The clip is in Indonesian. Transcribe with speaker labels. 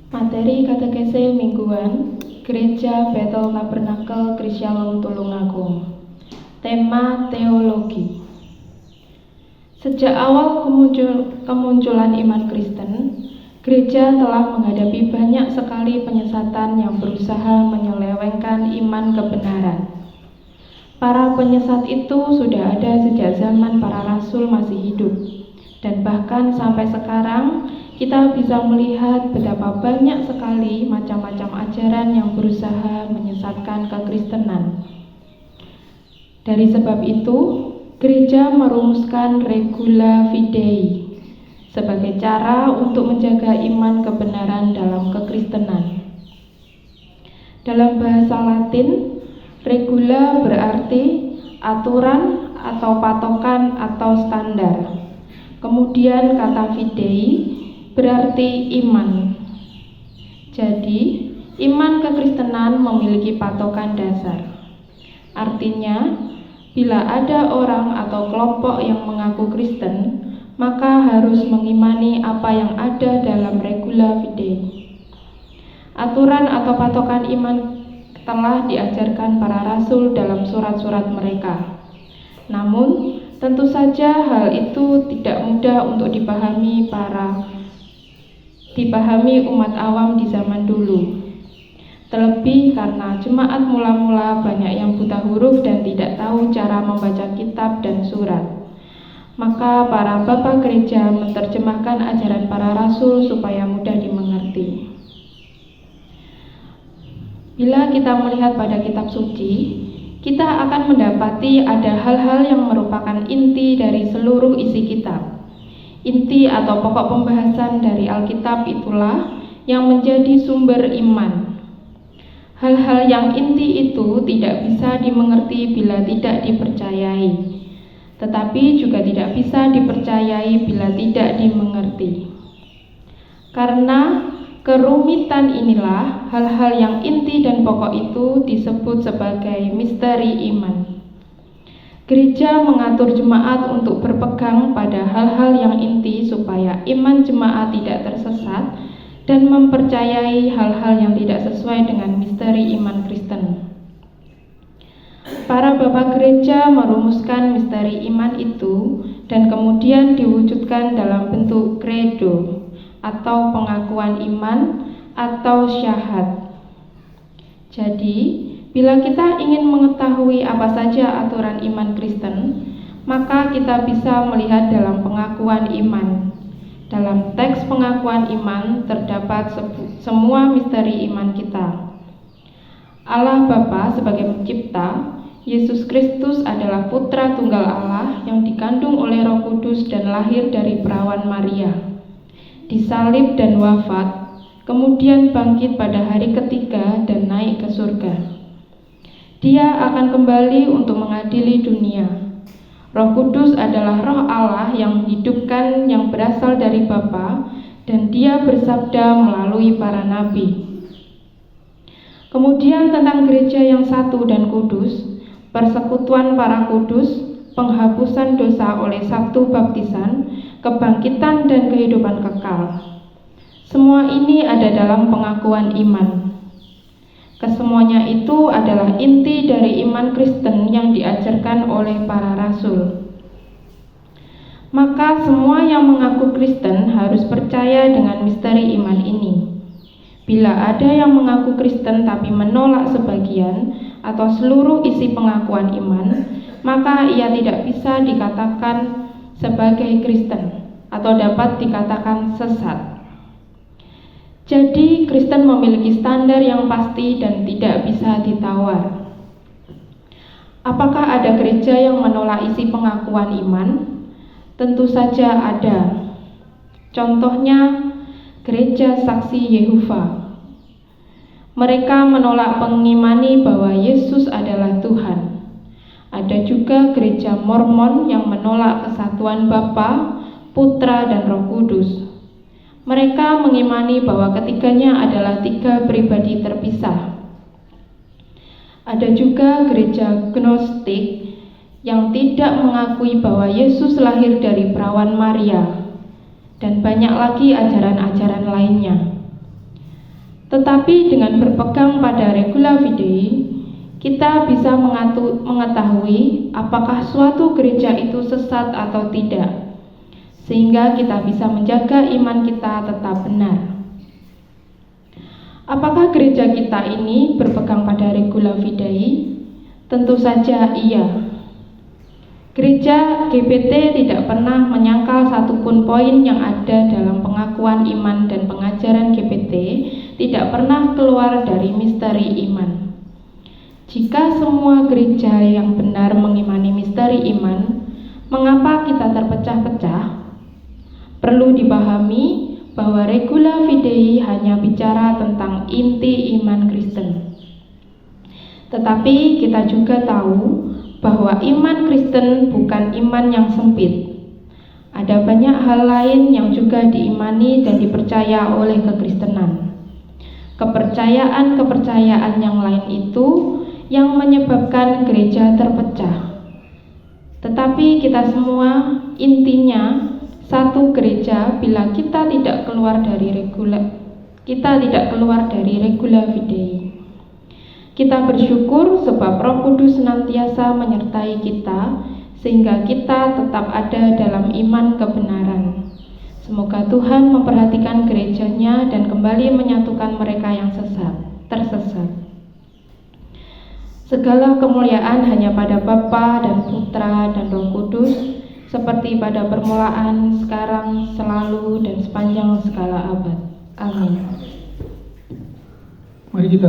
Speaker 1: Materi katekese mingguan Gereja Bethel Tabernakel Krishalom Tulungagung. Tema teologi. Sejak awal kemunculan iman Kristen, gereja telah menghadapi banyak sekali penyesatan yang berusaha menyelewengkan iman kebenaran. Para penyesat itu sudah ada sejak zaman para rasul masih hidup, dan bahkan sampai sekarang kita bisa melihat betapa banyak sekali macam-macam ajaran yang berusaha menyesatkan kekristenan. Dari sebab itu, gereja merumuskan regula fidei sebagai cara untuk menjaga iman kebenaran dalam kekristenan. Dalam bahasa Latin, regula berarti aturan atau patokan atau standar. Kemudian kata fidei berarti iman. Jadi, iman kekristenan memiliki patokan dasar. Artinya, bila ada orang atau kelompok yang mengaku Kristen, maka harus mengimani apa yang ada dalam regula fidei. Aturan atau patokan iman telah diajarkan para rasul dalam surat-surat mereka. Namun, tentu saja hal itu tidak mudah untuk dipahami umat awam di zaman dulu. Terlebih karena jemaat mula-mula banyak yang buta huruf dan tidak tahu cara membaca kitab dan surat. Maka para bapak gereja menerjemahkan ajaran para rasul supaya mudah dimengerti. Bila kita melihat pada kitab suci, kita akan mendapati ada hal-hal yang merupakan inti dari seluruh isi kitab. Inti atau pokok pembahasan dari Alkitab itulah yang menjadi sumber iman. Hal-hal yang inti itu tidak bisa dimengerti bila tidak dipercayai, tetapi juga tidak bisa dipercayai bila tidak dimengerti. Karena kerumitan inilah hal-hal yang inti dan pokok itu disebut sebagai misteri iman. Gereja mengatur jemaat untuk berpegang pada hal-hal yang inti supaya iman jemaat tidak tersesat dan mempercayai hal-hal yang tidak sesuai dengan misteri iman Kristen. Para bapak gereja merumuskan misteri iman itu dan kemudian diwujudkan dalam bentuk credo atau pengakuan iman atau syahad. Jadi, bila kita ingin mengetahui apa saja aturan iman Kristen, maka kita bisa melihat dalam pengakuan iman. Dalam teks pengakuan iman terdapat semua misteri iman kita. Allah Bapa sebagai pencipta, Yesus Kristus adalah putra tunggal Allah yang dikandung oleh Roh Kudus dan lahir dari perawan Maria. Disalib dan wafat, kemudian bangkit pada hari ketiga dan naik ke surga. Dia akan kembali untuk mengadili dunia. Roh Kudus adalah roh Allah yang menghidupkan yang berasal dari Bapa, dan dia bersabda melalui para nabi. Kemudian tentang gereja yang satu dan kudus, persekutuan para kudus, penghapusan dosa oleh sabtu baptisan, kebangkitan dan kehidupan kekal. Semua ini ada dalam pengakuan iman. Kesemuanya itu adalah inti dari iman Kristen yang diajarkan oleh para rasul. Maka semua yang mengaku Kristen harus percaya dengan misteri iman ini. Bila ada yang mengaku Kristen tapi menolak sebagian atau seluruh isi pengakuan iman, maka ia tidak bisa dikatakan sebagai Kristen atau dapat dikatakan sesat. Jadi, Kristen memiliki standar yang pasti dan tidak bisa ditawar. Apakah ada gereja yang menolak isi pengakuan iman? Tentu saja ada. Contohnya, Gereja Saksi Yehova. Mereka menolak mengimani bahwa Yesus adalah Tuhan. Ada juga Gereja Mormon yang menolak kesatuan Bapa, Putra, dan Roh Kudus. Mereka mengimani bahwa ketiganya adalah tiga pribadi terpisah. Ada juga gereja Gnostik yang tidak mengakui bahwa Yesus lahir dari perawan Maria, dan banyak lagi ajaran-ajaran lainnya. Tetapi dengan berpegang pada regula fidei, kita bisa mengetahui apakah suatu gereja itu sesat atau tidak, sehingga kita bisa menjaga iman kita tetap benar. Apakah gereja kita ini berpegang pada regula fidei? Tentu saja iya. Gereja GPT tidak pernah menyangkal satupun poin yang ada dalam pengakuan iman dan pengajaran GPT tidak pernah keluar dari misteri iman. Jika semua gereja yang benar mengimani misteri iman, mengapa kita terpecah-pecah? Perlu dipahami bahwa regula fidei hanya bicara tentang inti iman Kristen. Tetapi kita juga tahu bahwa iman Kristen bukan iman yang sempit. Ada banyak hal lain yang juga diimani dan dipercaya oleh kekristenan. Kepercayaan-kepercayaan yang lain itu yang menyebabkan gereja terpecah. Tetapi kita semua intinya satu gereja bila kita tidak keluar dari regula fidei. Kita bersyukur sebab Roh Kudus senantiasa menyertai kita sehingga kita tetap ada dalam iman kebenaran. Semoga Tuhan memperhatikan gerejanya dan kembali menyatukan mereka yang tersesat. Segala kemuliaan hanya pada Bapa dan Putra dan Roh Kudus, seperti pada permulaan, sekarang, selalu, dan sepanjang segala abad. Amin.
Speaker 2: Mari kita